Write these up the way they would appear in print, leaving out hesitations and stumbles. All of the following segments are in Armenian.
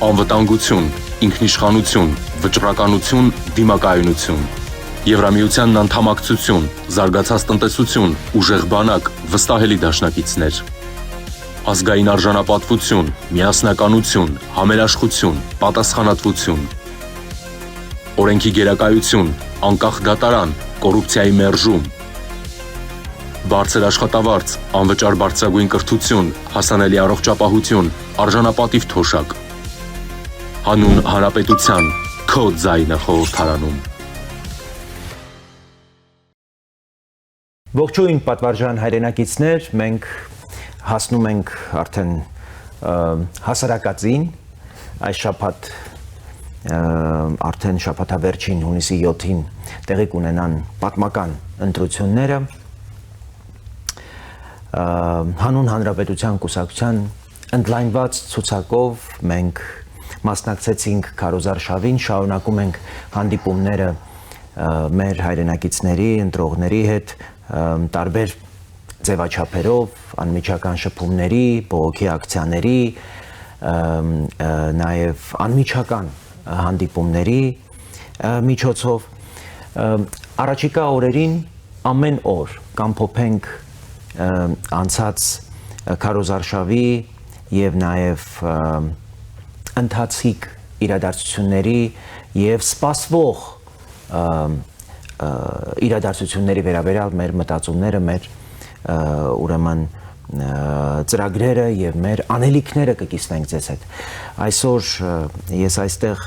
անվտանգություն, ինքնիշխանություն, վճռականություն, դիմակայունություն։ Եվրամիությանն անդամակցություն, զարգացած տնտեսություն, ուժեղ բանակ, վստահելի դաշնակիցներ։ Ազգային արժանապատվություն, միասնականություն, համերաշխություն, պատասխանատվություն։ Օրենքի գերակայություն, անկախ դատարան, կոռուպցիայի մերժում։ Բարձր աշխատավարձ, անվճար բարձրագույն կրթություն, հասանելի առողջապահություն, արժանապատիվ թոշակ։ Հանուն հանրապետության, քո ձայնը խորհրդարանում։ Ողջույն պատվարժան հայրենակիցներ, մենք հասնում ենք արդեն հասարակածին, այս շաբաթ արդեն շաբաթավերջին հունիսի 7-ին տեղի կունենան պատմական ընտրությունները, հանուն հանրապետության կուսակցության ընդլայնված ցուցակով մենք մասնակցեցինք քարոզարշավին, շարունակում ենք հանդիպումները մեր հայրենակիցների, ընտրողների հետ տարբեր ձևաչափերով, անմիջական շփումների, բողոքի ակցիաների, նաև անմիջական հանդիպումների միջոցով առաջիկա օրերին ամեն օր կամփոփենք անցած քարոզարշավի եւ նաև ընթացիկ իրադարձությունների եւ սպասվող իրադարձությունների վերաբերյալ մեր մտածումները, մեր ուրեմն ծրագրերը եւ մեր անելիքները կկիսվենք ձեզ հետ։ Այսօր ես այստեղ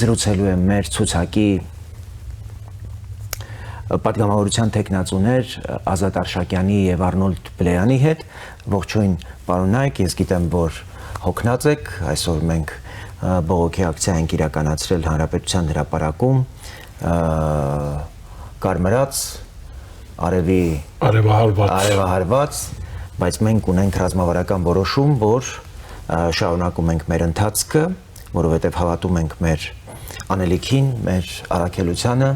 զրուցելու եմ մեր ցուցակի պատգամավորության տեխնացուներ Ազատ Արշակյանի եւ Արնոլդ Բլեյանի հետ։ Ողջույն պարոնայք, ես գիտեմ, որ հոգնած եք, այսօր մենք բողոքի ակցիա ենք իրականացրել Հանրապետության հրապարակում, կարմրած, արևահարված, բայց մենք ունենք ռազմավարական որոշում, որ շարունակում ենք մեր ընթացքը, որովհետև հավատում ենք մեր անելիքին, մեր առաքելությանը։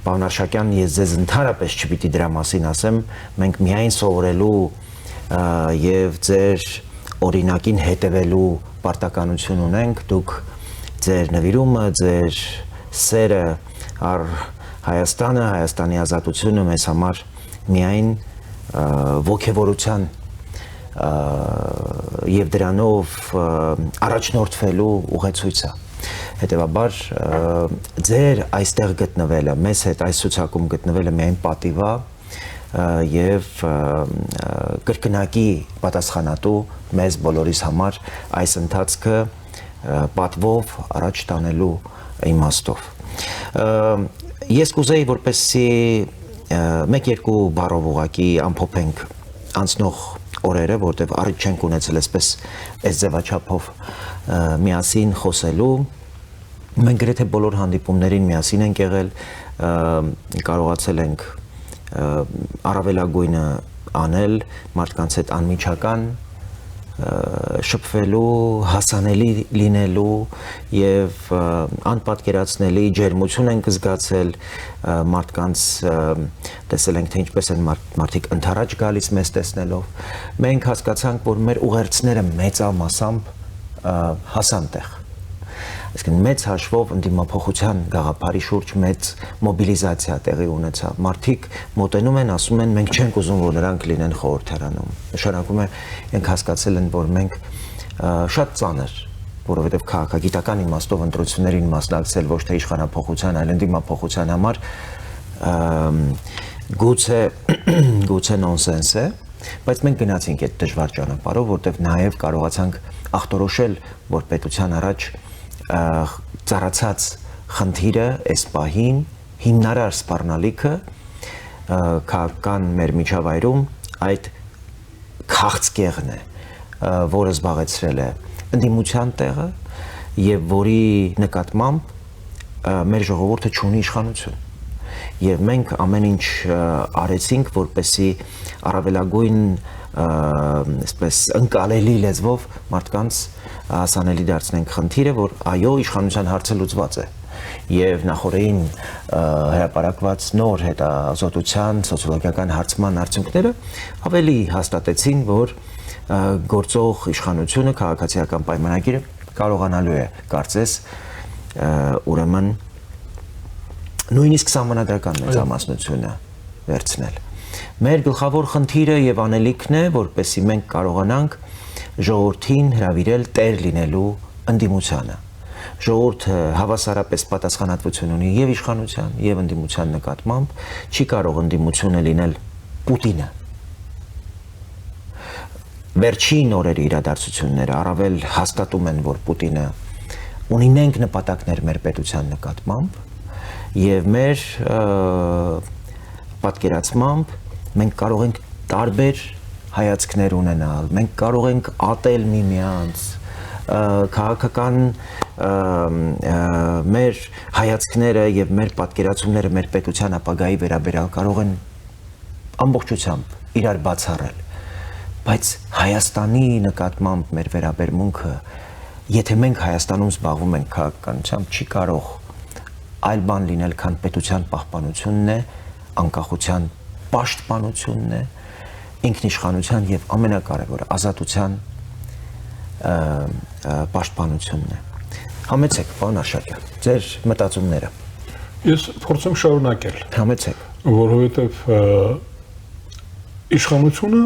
Պարոն Արշակյան, ես ձեզ ընդհանրապես չպիտի դրա մասին ասեմ, մենք միայն սովորելու եւ ձեր օրինակին հետևելու պարտականություն ունենք, դուք ձեր նվիրումը, ձեր սերը առ Հայաստանը, Հայաստանի ազատությունը մեզ համար միայն ոգևորության եւ դրանով առաջնորդվելու ուղեցույց է։ Հետևաբար ձեր այստեղ գտնվելը, մեզ հետ այս ցուցակում գտնվելը միայն պատիվ է եւ կրկնակի պատասխանատու մեզ բոլորիս համար այս ընթացքը պատվով առաջ տանելու իմաստով։ Ես կուզեի, որպեսզի մեկ-երկու բառով ուղղակի ամփոփենք անցնող օրերը, որտեղ առիթ չենք ունեցել այսպես այս ձևաչափով միասին խոսելու։ Մենք գրեթե բոլոր հանդիպումներին միասին ենք եղել, կարողացել ենք առավելագույնը անել մարդկանց հետ անմիջական շփվելու, հասանելի լինելու եւ անպատկերացնելի ջերմություն ենք զգացել մարդկանց, տեսել ենք թե ինչպես են մարդիկ ընդառաջ գալիս մեզ տեսնելով։ Մենք հասկացանք, որ մեր ուղերձները մեծամասամբ հասան տեղ։ Այսինքն մեծ հաշվով ընդդիմափոխության գաղափարի շուրջ մեծ մոբիլիզացիա տեղի ունեցավ։ Մարդիկ մոտենում են, ասում են, մենք չենք ուզում, որ նրանք լինեն խորհրդարանում։ Նշանակում է, իրենք հասկացել են, որ մենք շատ ծանր, որովհետև քաղաքագիտական իմաստով ընտրություններին մասնակցել ոչ թե իշխանափոխության, այլ ընդդիմափոխության համար գուցե նոնսենս է, բայց մենք գնացինք այդ դժվար ճանապարհով, որտեղ նաև կարողացանք ախտորոշել, որ պետության առաջ ծառացած խնդիրը այս պահին հիմնարար սպառնալիքը քաղաքական մեր միջավայրում այդ քաղցկեղն է, որը զբաղեցրել է ընդդիմության տեղը եւ որի նկատմամբ մեր ժողովուրդը չունի իշխանություն։ Եվ մենք ամեն ինչ արեցինք, որպեսզի առավելագույն այսպես ընկալելի լեզվով մարդկանց հասանելի դարձնենք խնդիրը, որ այո, իշխանության հարցը լուծված է։ Եվ նախորդին հրապարակված նոր հետազոտության, սոցիոլոգիական հարցման արդյունքները ավելի հաստատեցին, որ գործող իշխանությունը քաղաքացիական պայմանագիրը կարողանալու է կարծես ուրեմն նույնիսկ սահմանադրական մեծամասնությունը վերցնել։ Մեր գլխավոր խնդիրը եւ անելիքն է, որպեսզի մենք կարողանանք ժողովրդին հրավիրել տեր լինելու ընդդիմությանը։ Ժողովուրդը հավասարապես պատասխանատվություն ունի եւ իշխանության եւ ընդդիմության նկատմամբ, չի կարող ընդդիմությունը լինել Պուտինը։ Վերջին օրերի իրադարձությունները առավել հաստատում են, որ Պուտինը ունի նենք նպատակներ մեր պետության նկատմամբ եւ մեր պատկերացմամբ մենք կարող ենք տարբեր հայացքներ ունենալ, մենք կարող ենք ատել միմյանց, քաղաքական մեր հայացքները եւ մեր պատկերացումները մեր պետության ապագայի վերաբերյալ կարող են ամբողջությամբ իրար բացառել, բայց Հայաստանի նկատմամբ մեր վերաբերմունքը, եթե մենք Հայաստանում զբաղվում ենք քաղաքականությամբ, չի կարող այլ բան լինել, քան պետության պահպանությունն է, անկախության պաշտպանությունն է, ինքնիշխանության եւ ամենակարևորը ազատության պաշտպանությունն է։ Համեցեք, պարոն Արշակյան, ձեր մտածումները։ Ես փորձեմ շարունակել։ Համեցեք։ Որովհետեւ իշխանությունը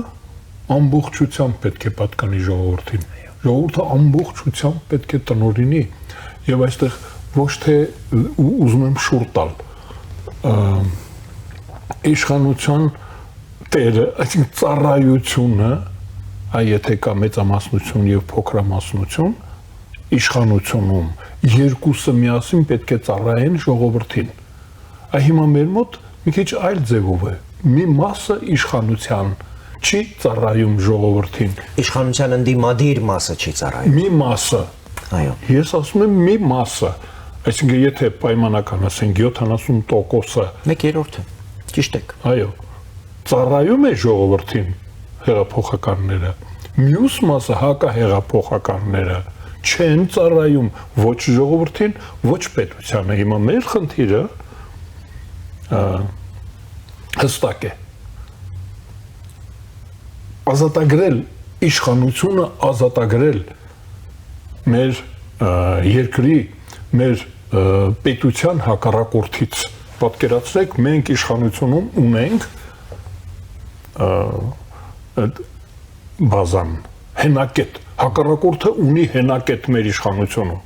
ամբողջությամբ պետք է պատկանի ժողովրդին։ Ժողովուրդը ամբողջությամբ պետք է տնօրինի եւ այստեղ ոչ թե ուզում եմ շուռ տալ իշխանության տերը, այսինքն ծառայությունը, եթե կա մեծամասնություն եւ փոքրամասնություն, իշխանությունում երկուսը միասին պետք է ծառայեն ժողովրդին։ Հիմա մեր մոտ մի քիչ այլ ձևով է։ Մի մասը իշխանության չի ծառայում ժողովրդին։ Իշխանության ընդդիմադիր մասը չի ծառայում։ Մի մասը։ Այո։ Ես ասում եմ մի մասը։ Այսինքն եթե պայմանական ասենք 70%-ը 1/3-ը։ Ճիշտ եք։ Այո։ Ծառայում է ժողովրդին հեղափոխականները։ Մյուս մասը հակահեղափոխականները չեն ծառայում ոչ ժողովրդին, ոչ պետությանը։ Հիմա մեր խնդիրը հստակ է։ Ազատագրել իշխանությունը, ազատագրել մեր երկրի, մեր պետության հակառակորդից։ Պատկերացրեք, մենք իշխանությունում ունենք բազան, հենակետ, հակառակորդը ունի հենակետ մեր իշխանությունում,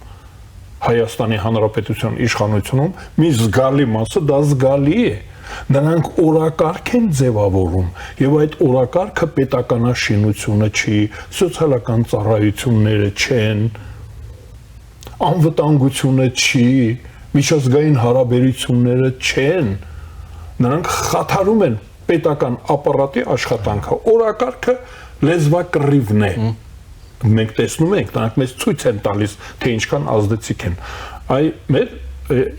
Հայաստանի Հանրապետության իշխանությունում, մի զգալի մասը դա զգալի է, նրանք օրակարգ են ձևավորում, եւ այդ օրակարգը պետականաշինությունը չի, սոցիալական ծառայությունները չեն, անվտանգությունը չի, միջազգային հարաբերությունները չեն, նրանք խաթարում են պետական ապարատի աշխատանքը, օրակարգը լեզվակռիվն է։ Մենք տեսնում ենք, նրանք մեզ ցույց են տալիս, թե ինչքան ազդեցիկ են։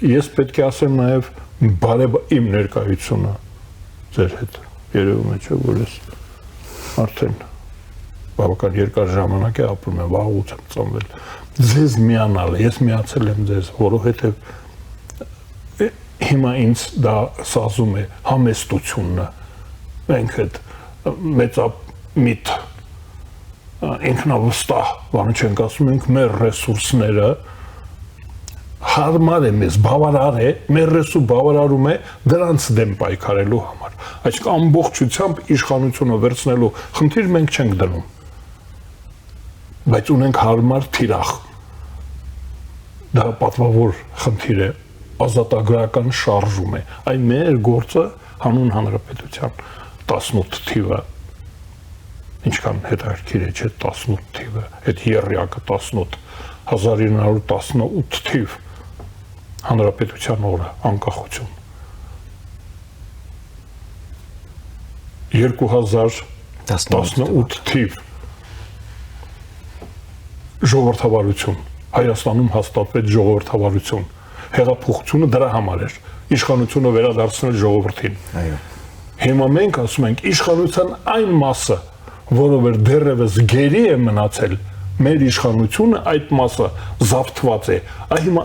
Ես պետք է ասեմ նաև իմ ներկայությունը ձեր հետ երևում է, չէ՞, որ ես արդեն բավական երկար ժամանակ է ապրում եմ, վաղուց եմ ծնվել։ Ձեզ միանալ, ես միացել եմ ձեզ, որովհետև հիմա ինձ դա սազում է համեստությունը։ Մենք այդ մեծամիտ ինքնավստահ բան չենք ասում, ենք մեր ռեսուրսները հարմար է մեզ, բավարար է, մեր ռեսուրսը բավարարում է դրանց դեմ պայքարելու համար։ Այսինքն ամբողջությամբ իշխանությունը վերցնելու խնդիր մենք չենք դնում, բայց ունենք հարմար թիրախ։ Դա պատվավոր խնդիր է, ազատագրական շարժում է։ Այն մեր գործը հանուն հանրապետության 18 թիվը ինչքան հետաքրքիր է, չէ, 18 թիվը, այդ եռյակը 18, 1918 թիվ հանրապետության օրը, անկախություն։ 2018 թիվ ժողովրդավարություն, Հայաստանում հաստատվեց ժողովրդավարություն, հեղափոխությունը դրա համար էր, իշխանությունը վերադարձնել ժողովրդին։ Այո։ Հիմա մենք ասում ենք իշխանության այն մասը, որով էր դեռևս գերի է մնացել, մեր իշխանությունը այդ մասը զավթված է։ Հիմա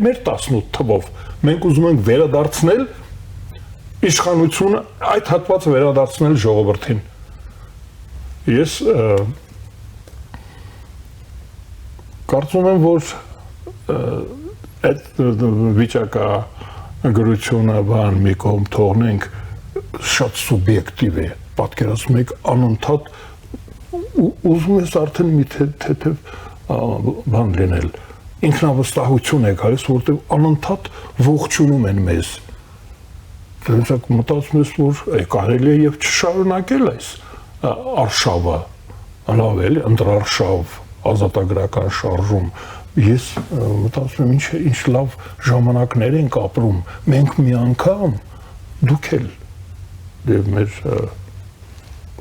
մեր 18 թվով մենք ուզում ենք վերադարձնել իշխանությունը, այդ հատվածը վերադարձնել ժողովրդին։ Ես Կարծում եմ, որ այդ վիճակը գրությունը բան մի կողմ թողնենք շատ սուբյեկտիվ է պատկերացնում եք անընդհատ ուզում ես արդեն մի թեթև բան լինել ինքնավստահություն է գալիս որտեղ անընդհատ ողջունում են մեզ դրանք մտածում ես որ կարելի է եւ չշարունակել այս արշավը լավ էլի ընդրարշավ ազատագրական շարժում ես մտածում եմ ինչ լավ ժամանակներ ենք ապրում մենք մի անգամ դուք էլ եւ մեր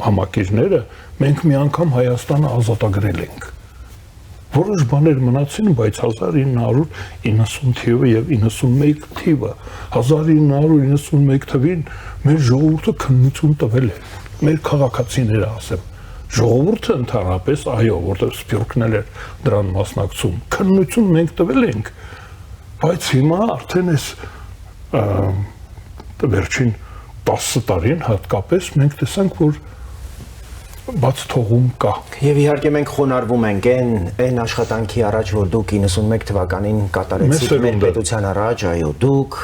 համակիրները մենք մի անգամ Հայաստանը ազատագրել ենք որոշ բաներ մնացին բայց 1990 թիվը եւ 91 թիվը 1991 թվին մեր ժողովուրդը քննություն տվել է մեր քաղաքացիները ասեմ ժողովուրդը ընդհանրապես այո որտեղ սփյուռքն էր դրան մասնակցում քննություն մենք տվել ենք բայց հիմա արդեն էս վերջին 10 տարին հատկապես մենք տեսանք որ բաց թողում կա եւ իհարկե մենք խոնարհվում ենք այն աշխատանքի առաջ որ դուք 91 թվականին կատարեցիք մեր պետության առաջ այո դուք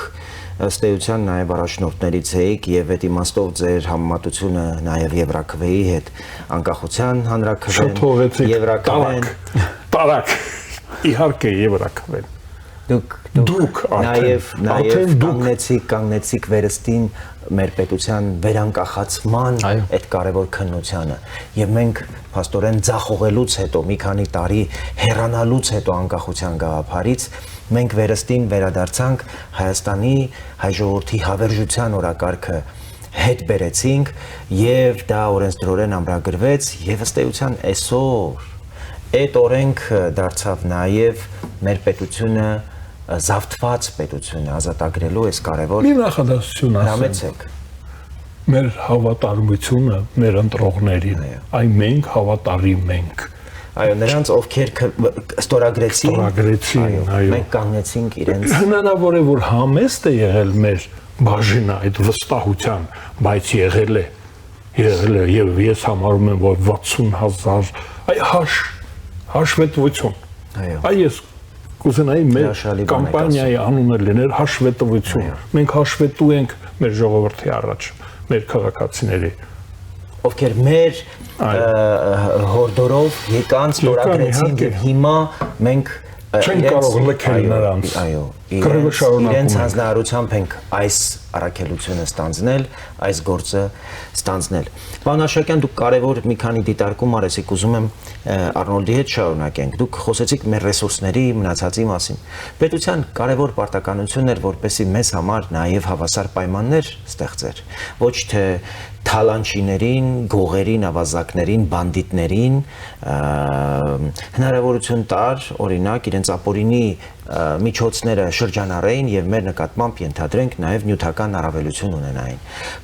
ըստ էության նաեւ առաջնորդներից եք եւ այդ իմաստով ձեր համեմատությունը նաեւ Եվրաքվեի հետ անկախության հանրաքվեն Եվրաքվեն տարակ իհարկե Եվրաքվեն դուք նաեւ կանգնեցիք վերստին մեր պետության վերանկախացման այդ կարևոր քննությանը եւ մենք փաստորեն ձախողելուց հետո մի քանի տարի հեռանալուց հետո անկախության գաղափարից մենք վերստին վերադարձանք Հայաստանի հայ ժողովրդի հավերժության օրակարգը հետ բերեցինք եւ դա օրենսդրորեն ամրագրվեց եւ ըստ էության այսօր այդ օրենքը դարձավ նաեւ մեր պետությունը զավթված պետությունը ազատագրելու այս կարևոր մի նախադասություն ասեմ մեր հավատարմությունը մեր ընտրողներին այն մենք հավատարիմ ենք այո նրանց ովքեր ստորագրեցին այո մենք կանգնեցինք իրենց հնարավոր է որ համեստ է եղել մեր բաժինը այդ վստահության բայց եղել է եւ ես համարում եմ որ 60000 այ հաշվետվություն այ ես կուզենայի մեր կամպանիայի անունը լիներ հաշվետվություն մենք հաշվետու ենք մեր ժողովրդի առաջ մեր քաղաքացիների ովքեր մեր հորդորով եկան ստորագրեցին եւ հիմա մենք չենք կարող լքել նրանց այո շարունակում իրենց հանձնարարությամբ ենք այս առաքելությունը ստանձնել այս գործը ստանձնել Պարոն Աշակյան դուք կարևոր մի քանի դիտարկում արեցիք ուզում եմ Արնոլդի հետ շարունակենք դուք խոսեցիք մեր ռեսուրսների մնացածի մասին պետության կարևոր պարտականությունն էր որպեսզի մեզ համար նաև հավասար պայմաններ ստեղծեր ոչ թե թալանչիներին, գողերին, ավազակներին, բանդիտներին հնարավորություն տար, օրինակ իրենց ապօրինի միջոցները շրջանառեին եւ մեր նկատմամբ ենթադրենք նաեւ նյութական առավելություն ունենային։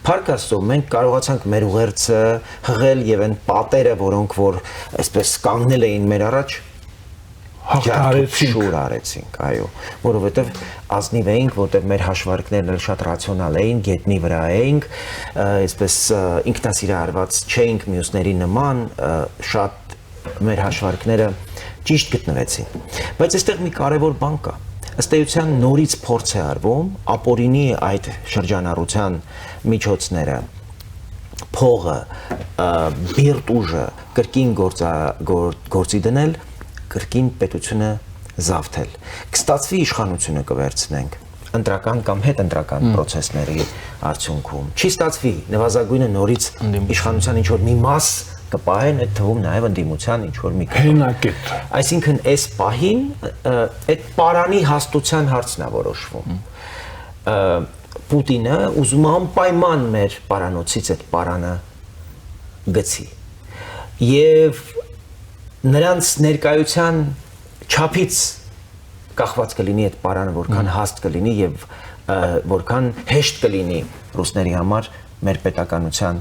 Փառք Աստծո, մենք կարողացանք մեր ուղերձը հղել եւ այն պատերը, որոնք որ այսպես կանգնել էին մեր առաջ շուր արեցինք, այո, որովհետև ազնիվ էինք, որտեղ մեր հաշվարկներն էլ շատ ռացիոնալ էին, գետնի վրա էինք, այսպես ինքնասիրահարված չէինք մյուսների նման, շատ մեր հաշվարկները ճիշտ գտնվեցին։ Բայց այստեղ մի կարևոր բան կա։ Ըստ էության նորից փորձ է արվում ապօրինի այդ շրջանառության միջոցները փողը, բիրտ ուժը կրկին գործի դնել կրկին պետությունը զավթել։ Կստացվի իշխանությունը կվերցնենք ընտրական կամ հետընտրական process-ների արդյունքում։ Չի ստացվի, նվազագույնը նորից իշխանության ինչ որ մի մաս կպահեն, այդ թվում նաև ընդդիմության ինչ որ մի հենակետ։ Այսինքն այս պահին այդ պարանի հաստության հարցն է որոշվում։ Պուտինը ուզում է անպայման մեր պարանոցից այդ պարանը գցի։ Եվ նրանց ներկայության չափից կախված կլինի այդ պարանը որքան հաստ կլինի եւ որքան հեշտ կլինի ռուսների համար մեր պետականության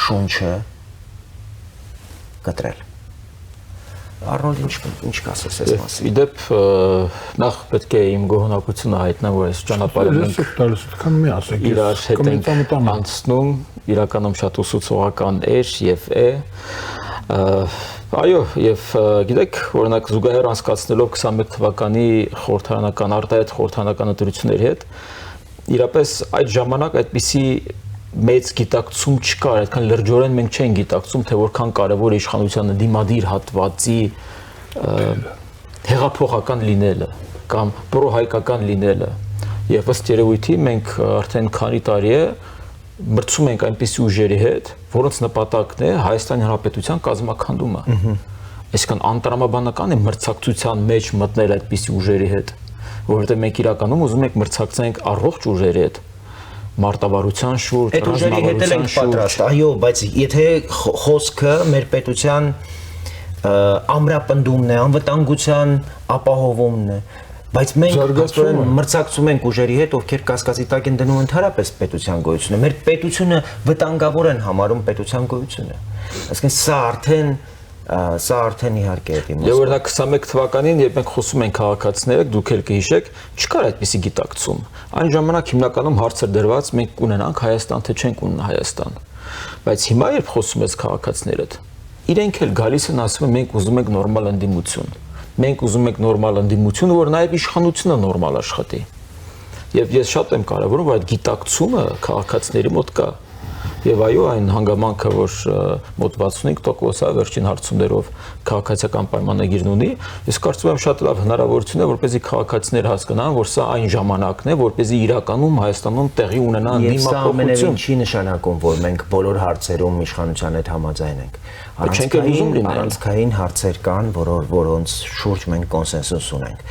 շունչը կտրել։ Արնոլդ ինչ կասես այս մասին։ Իդեպ նախ պետք է իմ գոհունակությունը հայտնեմ որ այս ճանապարհը մենք իրար հետ ենք անցնում իրականում շատ ուսուցողական էր եւ է Այո, եւ գիտեք, օրինակ զուգահեռ անցկացնելով 21 թվականի խորհրդարանական արտահայտ խորհրդարանական ընտրությունների հետ, իրապես այդ ժամանակ այդպիսի մեծ գիտակցում չկար, այդքան լրջորեն մենք չենք գիտակցում, թե որքան կարևոր է իշխանությանը դիմադիր հատվածի հեղափոխական լինելը կամ պրոհայկական լինելը։ Եվ ըստ երևույթի մենք արդեն քանի տարի է մրցում ենք այնպիսի ուժերի հետ, որոնց նպատակն է Հայաստանի Հանրապետության կազմաքանդումը։ Այսինքն անտրամաբանական է մրցակցության մեջ մտնել այդպիսի ուժերի հետ, որովհետև մենք իրականում ուզում ենք մրցակցենք առողջ ուժերի հետ, մարտավարության շուրջ, այդ ուժերի հետ ենք պատրաստ, այո, բայց եթե խոսքը մեր պետության ամրապնդումն է, անվտանգության ապահովումն է, բայց մենք մրցակցում ենք ուժերի հետ, ովքեր կասկածի տակ են դնում ընդհանրապես պետության գոյությունը։ Մեր պետությունը վտանգավոր են համարում պետության գոյությունը։ Այսինքն սա արդեն իհարկե է դիմաց։ Եվ օրինակ 21 թվականին, երբ մենք խոսում ենք քաղաքացիները, դուք էլ կհիշեք, չկար այդպիսի գիտակցում։ Այն ժամանակ հիմնականում հարցեր դրված մենք կունենանք Հայաստան, թե չենք ունենա Հայաստան։ Բայց հիմա երբ խոսում ես քաղաքացիներդ, իրենք էլ գալիս են ասում են մենք ուզում ենք նորմալ ընդդիմություն։ Մենք ուզում ենք նորմալ ընդդիմություն, որ նաև իշխանությունը նորմալ աշխատի։ Եվ ես շատ եմ կարևորում, որ այդ գիտակցումը քաղաքացիների մոտ կա։ Եվ այո, այն հանգամանքը, որ մոտ 65%-ը վերջին հարցումներով քաղաքացիական պայմանագիրն ունի, ես կարծում եմ շատ լավ հնարավորություն է, որպեսզի քաղաքացիները հասկանան, որ սա այն ժամանակն է, որպեսզի իրականում Հայաստանում տեղի ունենա ընդդիմափոխություն։ Չի նշանակում, որ մենք բոլոր հարցերում իշխանության հետ համաձայն ենք։ Առանցքային հարցեր կան, որոնց շուրջ մենք կոնսենսուս ունենք։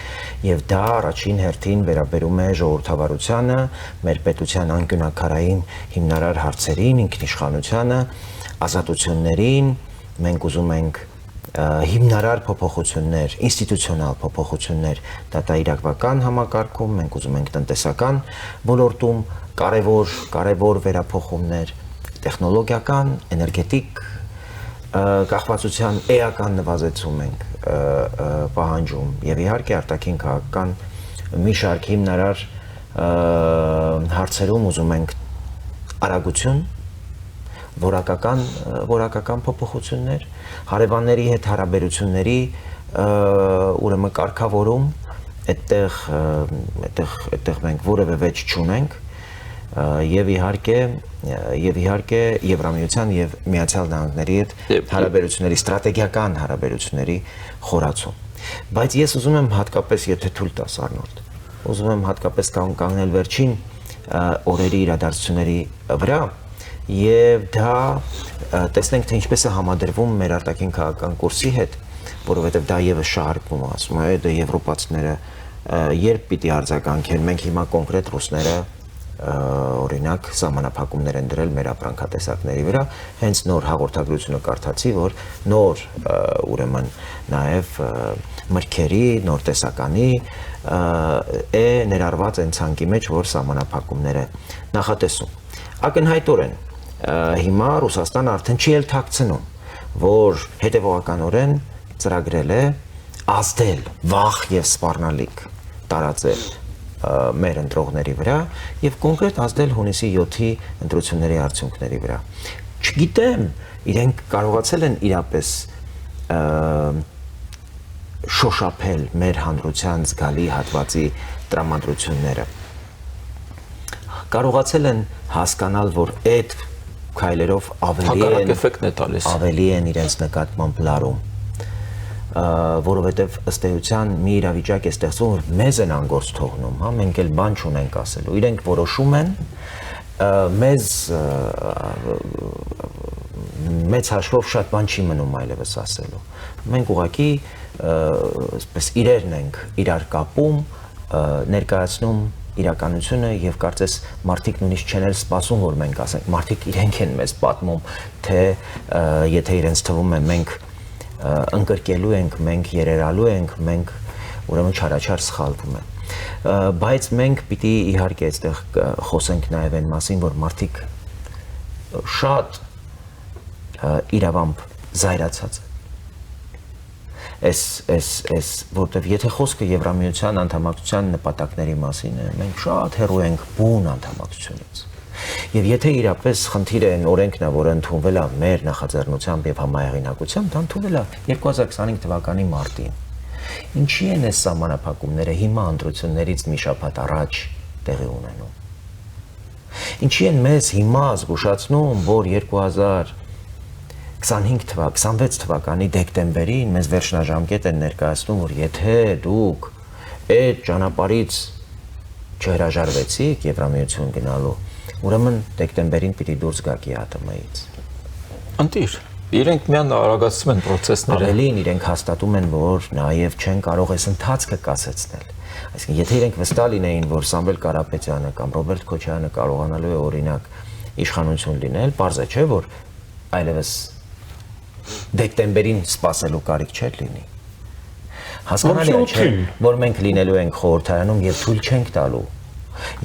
Եվ դա առաջին հերթին վերաբերում է ժողովրդավարությանը, մեր պետության անկյունաքարային հիմնարար հարցերին, ինքնիշխանությանը, ազատություններին, մենք ուզում ենք հիմնարար փոփոխություններ, ինստիտուցիոնալ փոփոխություններ դատաիրավական համակարգում, մենք ուզում ենք տնտեսական ոլորտում կարևոր վերափոխումներ, տեխնոլոգիական, էներգետիկ կախվածության էական նվազեցում ենք պահանջում եւ իհարկե արտաքին քաղաքական մի շարք հիմնարար հարցերում ուզում ենք արագություն, որակական փոփոխություններ, հարևանների հետ հարաբերությունների ուրեմն կարգավորում, այդտեղ մենք որևէ վեճ չունենք եւ իհարկե Եվրամիության եւ Միացյալ Նահանգների հետ հարաբերությունների ստրատեգիական հարաբերությունների խորացում։ Բայց ես ուզում եմ հատկապես, եթե թույլ տաս Արնոլդ, ուզում եմ հատկապես կանգնել վերջին օրերի իրադարձությունների վրա եւ դա տեսնենք թե ինչպես է համադրվում մեր արտաքին քաղաքական կուրսի հետ, որովհետեւ դա եւս շահարկվում է, ասում է, դա եվրոպացիները երբ պիտի արձագանքեն, մենք հիմա կոնկրետ ռուսները օրինակ սահմանափակումներ են դրել մեր ապրանքատեսակների վրա, հենց նոր հաղորդագրությունը կարդացի, որ նոր ուրեմն նաև մրգերի, նոր տեսականի է ներառված այն ցանկի մեջ, որ սահմանափակումները նախատեսում։ Ակնհայտորեն հիմա Ռուսաստանը արդեն չի էլ թաքցնում, որ հետևողականորեն ծրագրել է ազդել, վախ եւ սպառնալիք տարածել մեր ընտրողների վրա եւ կոնկրետ ազդել հունիսի 7-ի ընտրությունների արդյունքների վրա։ Չգիտեմ, իրենք կարողացել են իրապես շոշափել մեր հանրության զգալի հատվածի տրամադրությունները։ Կարողացել են հասկանալ, որ այդ քայլերով ավելի են իրենց նկատմամբ լարում, որովհետև ըստ էության մի իրավիճակ է ստեղծվում, որ մեզ են անգործ թողնում, հա, մենք էլ բան չունենք ասելու, իրենք որոշում են, մեծ հաշվով շատ բան չի մնում այլևս ասելու, մենք ուղղակի այսպես իրերն ենք իրար կապում, ներկայացնում իրականությունը եւ կարծես մարդիկ նույնիսկ չեն էլ սպասում, որ մենք ասենք, մարդիկ իրենք են մեզ պատմում, թե եթե իրենց թվում է մենք ընկրկելու ենք, մենք երերալու ենք, մենք ուրեմն չարաչար սխալվում են։ Բայց մենք պիտի իհարկե այստեղ խոսենք նաև այն մասին, որ մարդիկ շատ իրավամբ զայրացած են։ Որտեվ եթե խոսքը Եվրամիության անդամակցության նպատակների մասին է, մենք շատ հեռու ենք բուն անդամակցությունից։ Եվ եթե իրապես խնդիրը այն օրենքն է, որը ընդունվել է մեր նախաձեռնությամբ եւ համահեղինակությամբ, դա ընդունվել է 2025 թվականի մարտին։ Ինչի են այս սահմանափակումները հիմա ընտրություններից մի շաբաթ առաջ տեղի ունենում։ Ինչի են մեզ հիմա զգուշացնում, որ 2026 թվականի դեկտեմբերին մեզ վերջնաժամկետ են ներկայացնում, որ եթե դուք այդ ճանապարհից չհրաժարվեցիք Եվրամիություն գնալու, ուրեմն դեկտեմբերին պիտի դուրս գաք ԵԱՏՄ-ից։ Ընտիր, իրենք միան արագացնում են process-ները։ Ավելին իրենք հաստատում են, որ նաև չեն կարող այս ընթացքը կասեցնել։ Այսինքն, եթե իրենք վստահ լինեին, որ Սամվել Կարապետյանը կամ Ռոբերտ Քոչարյանը կարողանալու է օրինակ իշխանություն լինել, պարզ է, չէ՞, որ այլևս դեկտեմբերին սպասելու կարիք չէր լինի։ Հասկանալի է, չէ՞, որ մենք լինելու ենք խորհրդարանում եւ թույլ չենք տալու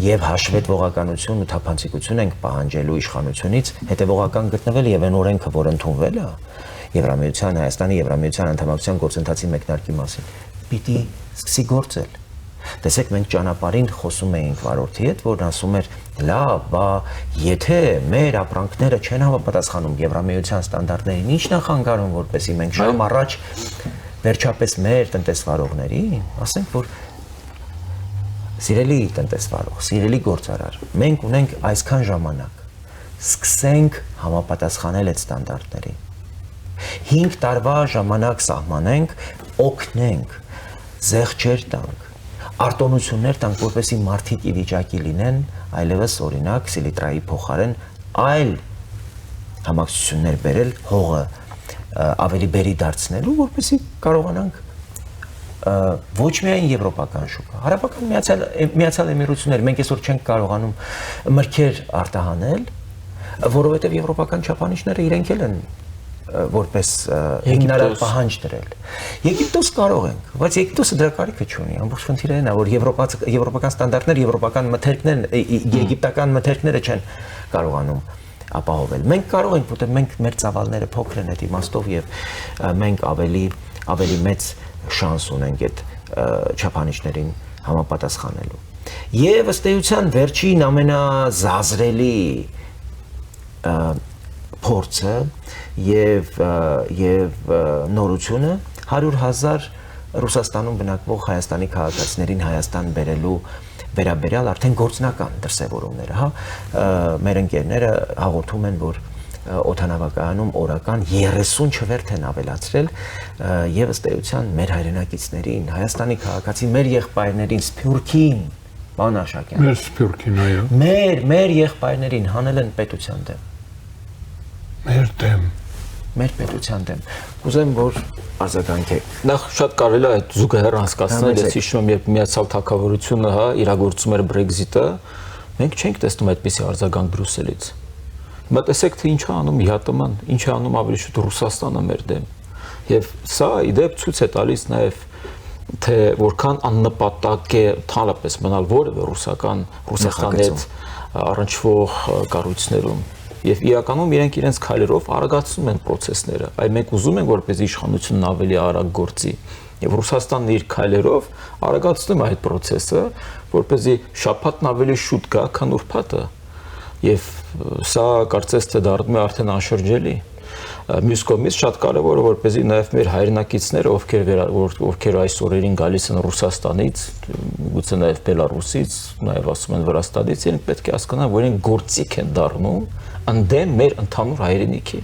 եւ հաշվետվողականություն ու թափանցիկություն ենք պահանջելու իշխանությունից հետեւողական գտնվել եւ այն օրենքը, որ ընդունվել է Եվրամիության, Հայաստանի Եվրամիության անդամակցության գործընթացի մեկնարկի մասին, պիտի սկսի գործել։ Տեսեք, մենք ճանապարհին խոսում էինք վարորդի հետ, որն ասում էր. «Լավ, բա եթե մեր ապրանքները չեն համապատասխանում Եվրամիության ստանդարտներին, ի՞նչ նախանգարում, որպեսզի մենք շարում առաջ վերջապես մեր տնտեսվարողներին, ասենք, որ սիրելի տնտեսվարող, սիրելի գործարար, մենք ունենք այսքան ժամանակ, սկսենք համապատասխանել այդ ստանդարտներին։ 5 տարվա ժամանակ սահմանենք, օգնենք, զեղչեր տանք, արտոնություններ տանք, որպեսզի մարդիկ ի վիճակի լինեն, այլևս օրինակ սիլիտրայի փոխարեն այլ համակցություններ բերել հողը ավելի բերի դարձնելու, որպեսզի կարողանանք ոչ միայն եվրոպական շուկա, հարաբական Միացյալ Էմիրություններ, մենք այսօր չենք կարողանում մրգեր արտահանել, որովհետև եվրոպական չափանիշները իրենք էլ են որպես հիմնարար պահանջ դրել։ Եգիպտոս կարող ենք, բայց Եգիպտոսը դրա կարիքը չունի։ Ամբողջ խնդիրը այն է, որ եվրոպական ստանդարտներ, եվրոպական մթերքներ, եգիպտական մթերքները չեն կարողանում ապահովել։ Մենք կարող ենք, որտեղ մենք մեր ծավալները փոքր են այդ իմաստով եւ մենք ավելի մեծ շանս ունենք այդ չափանիշներին համապատասխանելու։ Եվ ըստ էության վերջին ամենազազրելի փորձը եւ նորությունը 100,000 Ռուսաստանում բնակվող Հայաստանի քաղաքացիներին Հայաստան բերելու վերաբերյալ արդեն գործնական դրսևորումները, հա, մեր ընկերները հաղորդում են, որ օդանավակայանում օրական 30 չվերթ են ավելացրել եւ ըստ էության մեր հայրենակիցներին, Հայաստանի քաղաքացի մեր եղբայրներին, Սփյուռքին, պարոն Աշակյան։ Մեր Սփյուռքին, այո։ Մեր եղբայրներին հանել են պետության դեմ։ Մեր պետության դեմ։ Կուզեմ, որ արձագանքեք։ Նախ շատ կարելի է այդ զուգահեռ անցկացնել, ես հիշում եմ, երբ միացյալ թագավորությունը, հա, իրագործում էր Brexit-ը, մենք չենք տեսնում այդպիսի արձագանք Բրյուսելից։ Հիմա տեսեք, թե ինչ է անում ՀԱՏՄ-ն, ինչ է անում ավելի շուտ Ռուսաստանը մեր դեմ։ Եվ սա իդեպ ցույց է տալիս նաև թե որքան աննպատակ է ընդհանրապես մնալ որևէ Ռուսաստանի հետ առնչվող կառույցներում։ Եվ իրականում իրենք իրենց քայլերով արագացնում են process-ները։ Այ մենք ուզում ենք, որպեսզի իշխանությունն ավելի արագ գործի։ Եվ Ռուսաստանն իր քայլերով արագացնում է այդ process-ը, որպեսզի շաբաթն ավելի շուտ գա, քան ուրբաթը։ Եվ սա կարծես թե դառնում է արդեն անշրջելի։ Մյուս կողմից շատ կարևոր է, որպեսզի նաև մեր հայրենակիցները, ովքեր այս օրերին գալիս են Ռուսաստանից, գուցե նաև Բելարուսից, նաև ասում են Վրաստանից, իրենք պետք է հասկանան, որ իրենք գործիք են դառնում ընդդեմ մեր ընդհանուր հայրենիքի,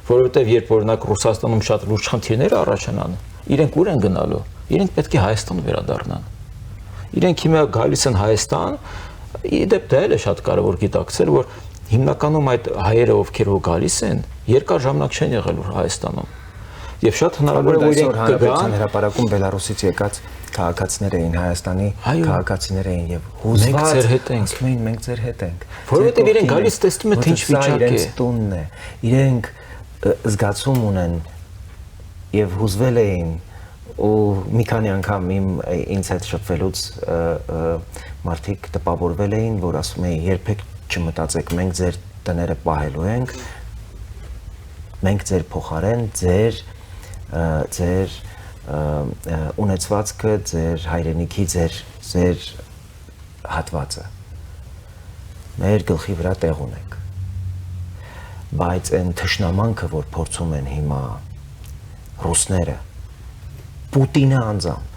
որովհետև երբ օրինակ Ռուսաստանում շատ լուրջ խնդիրներ առաջանան, իրենք ուր են գնալու, իրենք պետք է Հայաստան վերադառնան։ Իրենք հիմա գալիս են Հայաստան, իդեպ դա էլ է շատ կարևոր գիտակցել, որ հիմնականում այդ հայերը, ովքեր գալիս են, երկար ժամանակ չեն եղել Հայաստանում։ Եվ շատ հնարավոր է, որ իրենք կգան հրապարակում Բելարուսից եկած քաղաքացիներ էին, Հայաստանի քաղաքացիներ էին եւ հուզված ասում էին մենք ձեր հետ ենք, որովհետեւ իրենք գալիս տեսնում են թե ինչ վիճակ է, իրենց տունն է, իրենք զգացում ունեն եւ հուզվել էին ու մի քանի անգամ ինձ հետ շփվելուց մարդիկ տպավորվել էին, որ ասում էին երբեք չմտածեք, մենք ձեր տները պահելու ենք, մենք ձեր փոխարեն ձեր ունեցվածքը, ձեր հայրենիքի, ձեր հատվածը։ մեր գլխի վրա տեղ ունենք։ Բայց այն թշնամանքը, որ փորձում են հիմա ռուսները, Պուտինը անձամբ,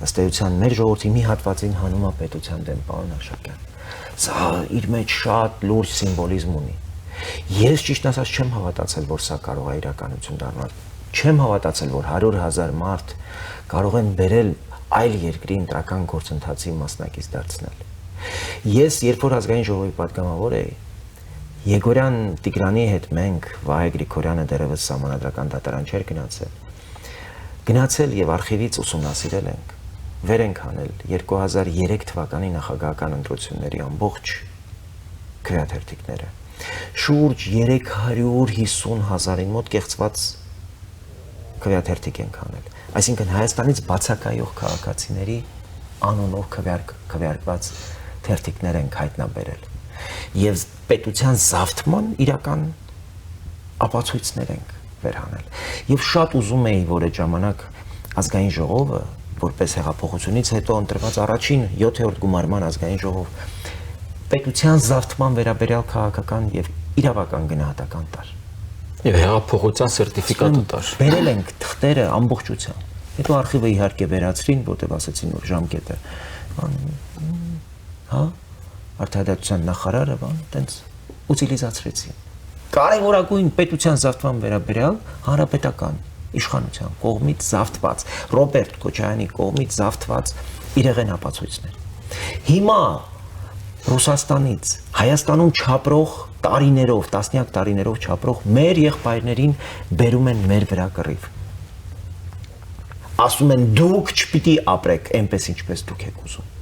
ըստ էության մեր ժողովրդի մի հատվածին հանում է պետության դեմ, պարոն Աշակյան։ Սա իր մեջ շատ լուրջ սիմվոլիզմ ունի։ Ես ճիշտ ասած չեմ հավատացել, որ սա կարող է իրականություն դառնալ։ Չեմ հավատացել, որ 100,000 մարդ կարող են բերել այլ երկրի ընտրական գործընթացի մասնակից դարձնել։ Ես երբ որ ազգային ժողովի պատգամավոր էի, Եգորյան Տիգրանի հետ մենք Վահե Գրիգորյանը դեռևս սահմանադրական դատարան չէր գնացել եւ արխիվից ուսումնասիրել ենք, վեր ենք հանել 2003 թվականի նախագահական ընտրությունների ամբողջ քվեաթերթիկները։ Շուրջ 350,000-ին մոտ կեղծված քվեաթերթիկ ենք հանել։ Այսինքն Հայաստանից բացակայող քաղաքացիների անունով քվեարկված թերթիկներ ենք հայտնաբերել։ Եվ պետության զավթման իրական ապացույցներ ենք վերհանել։ Եվ շատ ուզում էի, որ այդ ժամանակ ազգային ժողովը, որպես հեղափոխությունից հետո ընտրված առաջին 7-րդ գումարման ազգային ժողով, պետության զավթման վերաբերյալ քաղաքական եւ իրավական գնահատական տար։ Եվ հեղափոխության սերտիֆիկատը տար։ Բերել ենք թղթերը ամբողջությամբ։ Հետո արխիվը իհարկե վերացրին, որտեղ ասեցին, որ ժամկետը հա Արտահայտության նախարարը տենց ուտիլիզացրեցին։ Կարևորագույն պետության զավթման վերաբերյալ հանրապետական իշխանության կողմից զավթված, Ռոբերտ Քոչարյանի կողմից զավթված իրեղեն ապացույցներ։ Հիմա Ռուսաստանից Հայաստանում չապրող տարիներով, տասնյակ տարիներով չապրող մեր եղբայրներին բերում են մեր վրա կռիվ։ Ասում են դուք չպիտի ապրեք այնպես ինչպես դուք եք ուզում։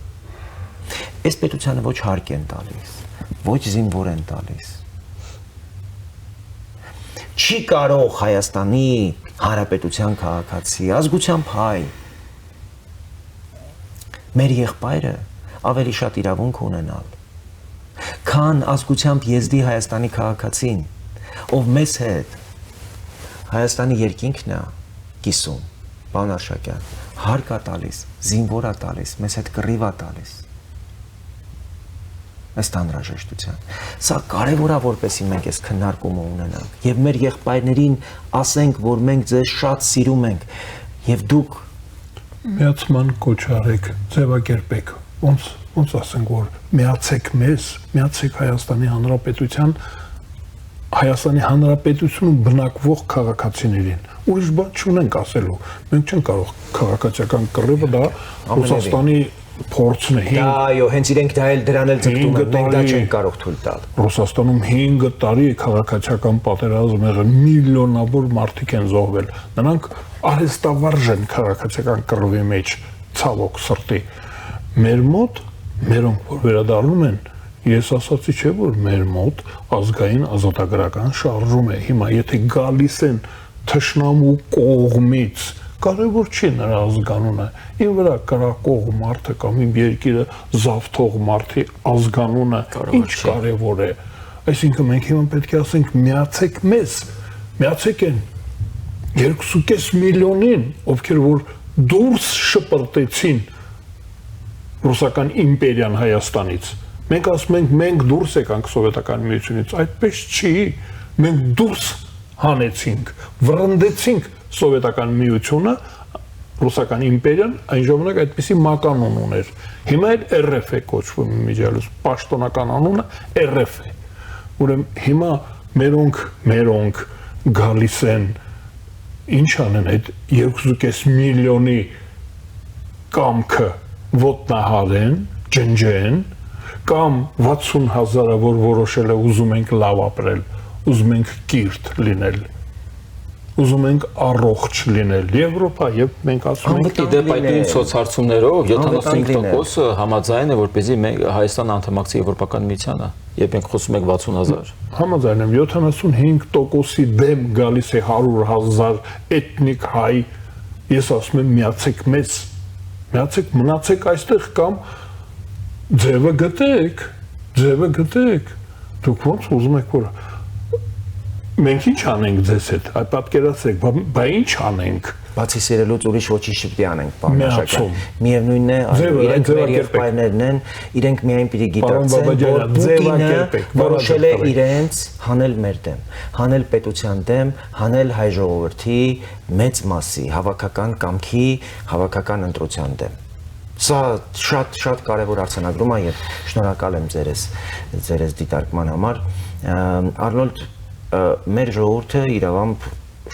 Այս պետությանը ոչ հարկ են տալիս, ոչ զինվոր են տալիս։ Չի կարող Հայաստանի Հանրապետության քաղաքացի, ազգությամբ հայ, մեր եղբայրը ավելի շատ իրավունք ունենալ, քան ազգությամբ եզդի Հայաստանի քաղաքացին, ով մեզ հետ Հայաստանի երկինքն է կիսում, պարոն Աշակյան, հարկ է տալիս, զինվոր է տալիս, մեզ հետ կռիվ է տալիս։ Ըստ անհրաժեշտության։ Սա կարևոր է, որպեսզի մենք այս քննարկումը ունենանք եւ մեր եղբայրներին ասենք, որ մենք ձեզ շատ սիրում ենք եւ դուք միացման կոչ արեք, ձևակերպեք, ոնց ասենք, որ միացեք մեզ, միացեք Հայաստանի Հանրապետությունում բնակվող քաղաքացիներին։ Ուրիշ բան չունենք ասելու։ Մենք չենք կարող քաղաքացիական կռիվը դա Ռուսաստանի փորձն է։ Այո, հենց իրենք դա էլ դրան էլ ձգտում են, մենք դա չենք կարող թույլ տալ։ Ռուսաստանում 5 տարի քաղաքացիական պատերազմ եղել, միլիոնավոր մարդիկ են զոհվել։ Նրանք արհեստավարժ են քաղաքացիական կռվի մեջ, ցավոք սրտի։ Մեր մոտ, մերոնք որ վերադառնում են, ես ասացի չէ, որ մեր մոտ ազգային ազատագրական շարժում է։ Հիմա եթե գալիս են թշնամու կողմից, կարևոր չի նրա ազգանունը, իմ վրա կրակող մարդը կամ իմ երկիրը զավթող մարդի ազգանունը ինչ կարևոր է։ Այսինքն մենք հիմա պետք է ասենք միացեք մեզ, միացեք են 2.5 միլիոնին, ովքեր որ դուրս շպրտեցին ռուսական իմպերիան Հայաստանից։ Մենք ասում ենք մենք դուրս եկանք սովետական միությունից, այդպես չի, մենք դուրս հանեցինք, վռնդեցինք սովետական միությունը, ռուսական իմպերիան այն ժամանակ այդպիսի մականուն ուներ։ Հիմա էլ RF է կոչվում իմիջիալուս, պաշտոնական անունը RF է։ Ուրեմն հիմա մերոնք գալիս են, ինչ անեն այդ 2.5 միլիոնի կամքը ոտնահարեն, ջնջեն, կամ 60,000-ը, որ որոշել է ուզում ենք լավ ապրել, ուզում ենք կիրթ լինել, ուզում ենք առողջ լինել Եվրոպա եւ մենք ասում ենք դեպ այդ նույն սոցհարցումներով 75%-ը համաձայն է, որպեսզի Հայաստանը անդամակցի Եվրոպական միությանը, երբ մենք խոսում ենք 60,000։ Համաձայն եմ, 75%-ի դեմ գալիս է 100,000 էթնիկ հայ, ես ասում եմ միացեք մեզ, միացեք, մնացեք այստեղ կամ ձևը գտեք, դուք ոնց ուզում եք որ Մենք ինչ անենք ձեզ հետ։ Այ պատկերացրեք, բա ինչ անենք։ Բացի սիրելուց ուրիշ ոչինչ չպետք է անենք, պարոն Միացում։ Աշակյան։ Միևնույնն է, իրենք մեր եղբայրներն են, իրենք միայն պիտի գիտակցեն, որ Պուտինը որոշել է իրենց հանել մեր դեմ, հանել պետության դեմ, հանել հայ ժողովրդի մեծ մասի հավաքական կամքի, հավաքական ընտրության դեմ։ Սա շատ կարևոր արձանագրում է եւ շնորհակալ եմ ձերս դիտարկման համար։ Արնոլդ, մեր ժողովուրդը իրավամբ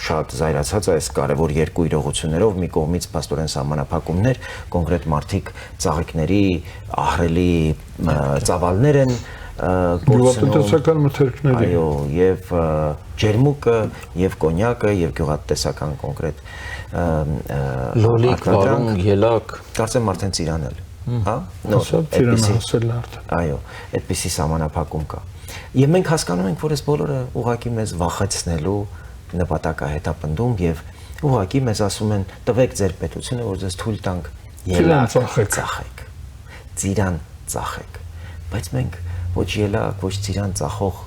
շատ զայրացած է այս կարևոր երկու իրողություններով, մի կողմից փաստորեն սահմանափակումներ, կոնկրետ մարդիկ ծաղիկների ահռելի ծավալներ են գյուղատնտեսական մթերքների։ Այո, եւ ջերմուկը, եւ կոնյակը, եւ գյուղատնտեսական կոնկրետ լոլիկ, վարունգ, ելակ, կարծեմ արդեն ծիրանել, հա? Այո, այդպիսի սահմանափակում կա։ Եվ մենք հասկանում ենք, որ այս բոլորը ուղղակի մեզ վախեցնելու նպատակ է հետապնդում եւ ուղղակի մեզ ասում են տվեք ձեր պետությունը, որ ձեզ թույլ տանք ելակ ծախեք, ծիրան ծախեք, բայց մենք ոչ ելակ, ոչ ծիրան ծախող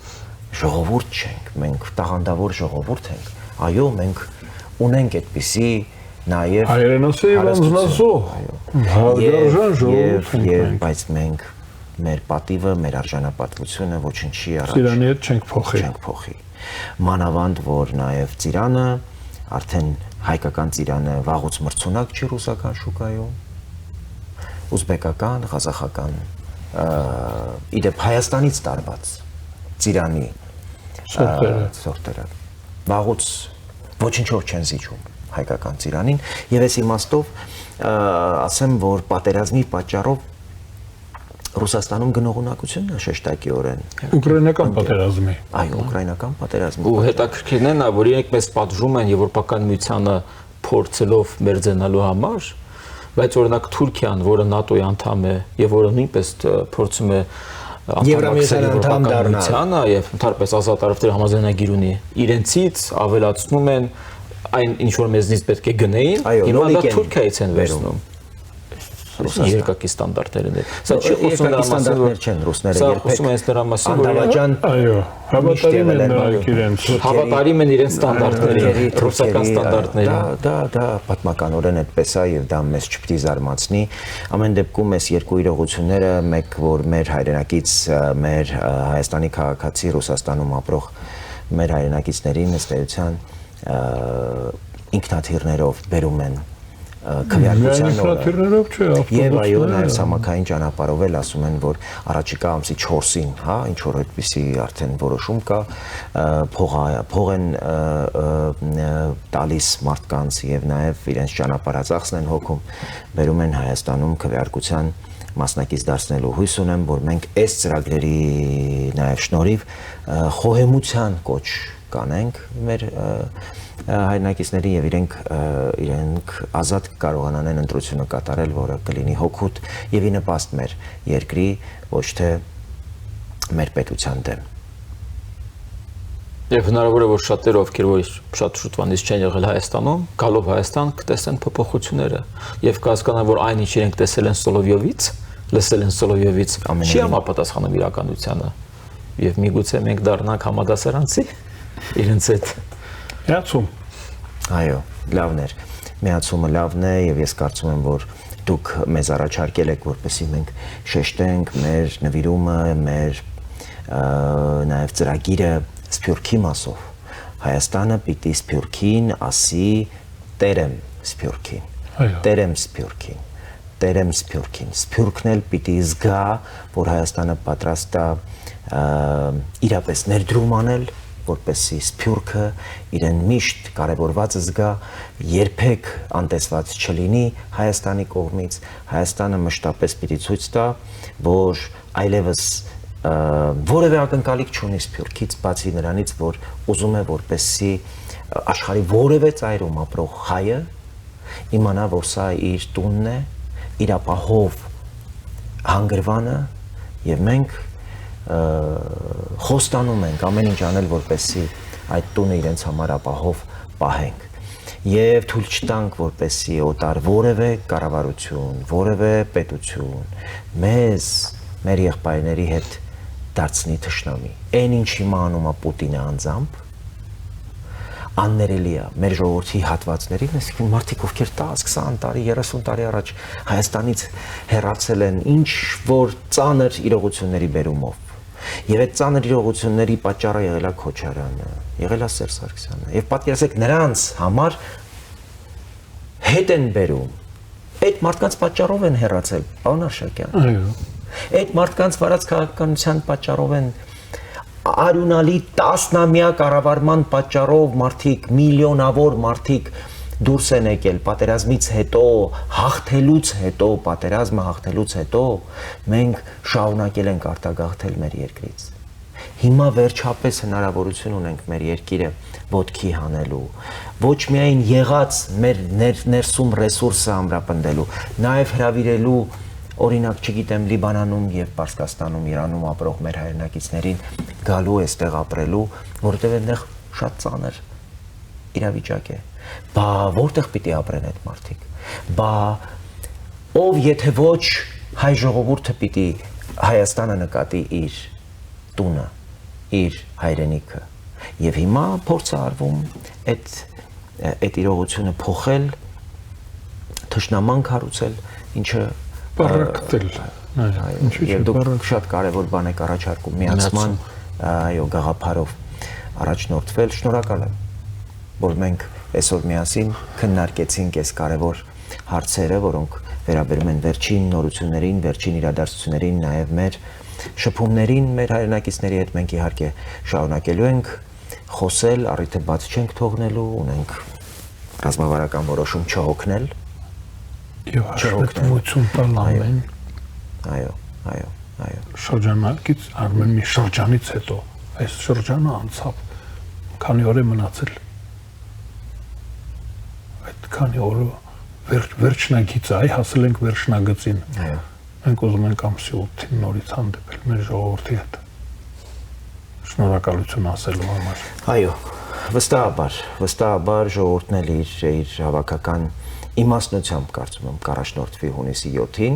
ժողովուրդ չենք, մենք տաղանդավոր ժողովուրդ ենք։ Այո, մենք ունենք այդպիսի նաեւ հայրենասեր անձնազոհ, հարգարժան ժողովուրդ ենք, բայց մենք մեր պատիվը, մեր արժանապատվությունը ոչինչի առաջ ծիրանի հետ չենք փոխի։ Մանավանդ որ նաև ծիրանը, արդեն հայկական ծիրանը վաղուց մրցունակ չի ռուսական շուկայում, ուզբեկական, ղազախական, իդեպ Հայաստանից տարված ծիրանի սորտերը վաղուց ոչինչով չեն զիջում հայկական ծիրանին, եւ այս իմաստով ասեմ, որ պատերազմի պատճառով Ռուսաստանում գնողունակությունն է շեշտակիորեն։ Ուկրաինական պատերազմի։ Այո, ուկրաինական պատերազմի։ Ու հետաքրքիրն է նա, որ իրենք մեզ պատժում են Եվրոպական միությանը փորձելով մերձենալու համար, բայց օրինակ Թուրքիան, որը ՆԱՏՕ-ի անդամ է եւ որը նույնպես փորձում է Եվրամիության անդամ դառնալ, եւ ընդհանրապես ազատ արևտերի համաձայնագիր ունի, իրենցից ավելացնում են այն ինչ որ մեզնից պետք է գնեին, հիմա դա Թուրքիայից են վերցնում։ Երկակի ստանդարտներն են։ Սա չի խոսում դրա մասին, որ չեն ռուսները երբեք։ Սա խոսում է դրա մասին, որ այո, հավատարիմ են նրանք իրենց։ Հավատարիմ են իրենց ստանդարտներին, ռուսական ստանդարտներին։ Դա պատմականորեն այդպես է եւ դա մեզ չպետք է զարմացնի։ Ամեն դեպքում այս երկու իրողությունները, մեկ որ մեր հայրենակից, մեր Հայաստանի քաղաքացի Ռուսաստանում ապրող մեր հայրենակիցներին ըստ էության ինքնաթիռներով բերում են քվեարկության օրը։ Եվ այո, նաև ցամաքային ճանապարհով էլ ասում են, որ առաջիկա ամսի 4-ին, հա, ինչ որ այդպիսի արդեն որոշում կա, փող են տալիս մարդկանց եւ նաև իրենց ճանապարհածախսն են հոգում, բերում են Հայաստանում քվեարկության մասնակից դարձնելու հույս ունեմ, որ մենք այս ծրագրերի նաև շնորհիվ խոհեմության կոչ կանենք մեր հայրենակիցների եւ իրենք ազատ կարողանան ընտրությունը կատարել, որը կլինի հոգուտ եւ ի նպաստ մեր երկրի, ոչ թե մեր պետության դեմ։ Եվ հնարավոր է որ շատերը ովքեր որ շատ շուտվանից չեն եղել Հայաստանում, գալով Հայաստան կտեսնեն փոփոխությունները եւ կհասկանան, որ այն ինչ իրենք տեսել են Սոլովյովից, լսել են Սոլովյովից, չի համապատասխանում իրականությանը։ Եվ միգուցե մենք դառնանք համադասարանցի իրենց հետ։ Միացում։ Այո, լավն էր։ Միացումը լավն է եւ ես կարծում եմ, որ դուք մեզ առաջարկել եք, որպեսզի մենք շեշտենք մեր նվիրումը, մեր նաեւ ծրագիրը Սփյուռքի մասով։ Հայաստանը պիտի Սփյուռքին ասի տերեմ Սփյուռքին։ Տերեմ Սփյուռքին։ Տերեմ Սփյուռքին։ Սփյուռքն էլ պիտի զգա, որ Հայաստանը պատրաստ է իրապես ներդրում անել, որպեսզի Սփյուռքը իրեն միշտ կարևորված զգա, երբեք անտեսված չլինի Հայաստանի կողմից։ Հայաստանը մշտապես պիտի ցույց տա, որ այլևս որևէ ակնկալիք չունի Սփյուռքից, բացի նրանից, որ ուզում է որպեսզի աշխարհի որևէ ծայրում ապրող հայը իմանա, որ սա իր տունն է, իր ապահով հանգրվանը եւ մենք խոստանում ենք ամեն ինչ անել, որպեսզի այդ տունը իրենց համար ապահով պահենք եւ թույլ չտանք, որպեսզի օտար որևէ կառավարություն, որևէ պետություն մեզ, մեր եղբայրների հետ դարձնի թշնամի։ Այն ինչ հիմա անում է Պուտինը անձամբ, աններելի է մեր ժողովրդի հատվածներին, այսինքն մարդիկ ովքեր 10, 20 տարի, 30 տարի առաջ Հայաստանից հեռացել են ինչ որ ծանր իրողությունների բերումով։ Եվ այդ ծանր իրողությունների պատճառը եղել է Քոչարյանը, եղել է Սերժ Սարգսյանը։ Եվ պատկերացեք նրանց համար հետ են բերում։ Այդ մարդկանց պատճառով են հեռացել, պարոն Արշակյան։ Այո։ Այդ մարդկանց վարած քաղաքականության պատճառով են արյունալի տասնամյա կառավարման պատճառով մարդիկ, միլիոնավոր մարդիկ դուրս են եկել պատերազմից հետո, հաղթելուց հետո, պատերազմը հաղթելուց հետո մենք շարունակել ենք արտագաղթել մեր երկրից։ Հիմա վերջապես հնարավորություն ունենք մեր երկիրը ոտքի հանելու, ոչ միայն եղած մեր ներսում ռեսուրսը ամրապնդելու, նաև հրավիրելու օրինակ, չգիտեմ, Լիբանանում եւ Պարսկաստանում, Իրանում ապրող մեր հայրենակիցներին գալու այստեղ ապրելու, որովհետեւ այնտեղ շատ ծանր իրավիճակ է։ Բա որտեղ պիտի ապրեն այդ մարդիկ։ Բա ով եթե ոչ հայ ժողովուրդը պիտի Հայաստանը նկատի իր տունը, իր հայրենիքը։ Եվ հիմա փորձ է արվում այդ իրողությունը փոխել, թշնաման կառուցել, ինչը Բարակտել։ Եվ դուք շատ կարևոր բան եք առաջարկում միացման, այո, գաղափարով առաջնորդվել, շնորհակալ եմ, որ մենք այսօր միասին քննարկեցինք այս կարևոր հարցերը, որոնք վերաբերում են վերջին նորություններին, վերջին իրադարձություններին, նաև մեր շփումներին, մեր հայրենակիցների հետ մենք իհարկե շարունակելու ենք խոսել, առիթը բաց չենք թողնելու, ունենք ռազմավարական որոշում չհոգնել Եվ հաշվետվություն տալ ամեն Այո։ շրջանակից արմեն մի շրջանից հետո այս շրջանը անցավ քանի օր է մնացել այդ քանի օրը վերջնագիծը հասել ենք վերջնագծին Այո մենք ուզում ենք ամսի 8-ին նորից հանդիպել մեր ժողովրդի հետ շնորհակալություն ասելու համար Այո վստահաբար ժողովուրդն էլ իր հավաքական իմաստնությամբ կարծում եմ կառաջնորդվի հունիսի 7-ին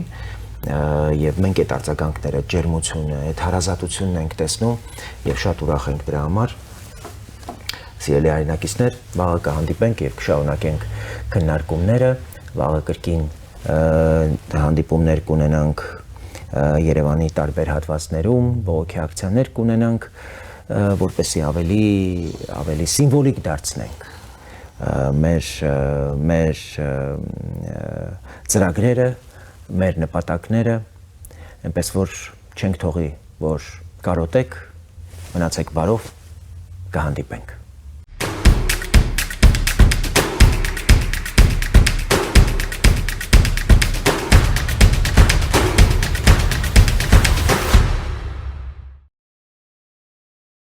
եւ մենք այդ արձագանքները, ջերմությունը, այդ հարազատությունն ենք տեսնում եւ շատ ուրախ ենք դրա համար։ Սիրելի հայրենակիցներ, վաղը կհանդիպենք եւ կշարունակենք քննարկումները, վաղը կրկին հանդիպումներ կունենանք Երևանի տարբեր հատվածներում, բողոքի ակցիաներ կունենանք, որպեսզի ավելի սիմվոլիկ դարձնենք մեր ծրագրերը, մեր նպատակները, այնպես որ չենք թողի, որ կարոտեք, մնացեք բարով, կհանդիպենք։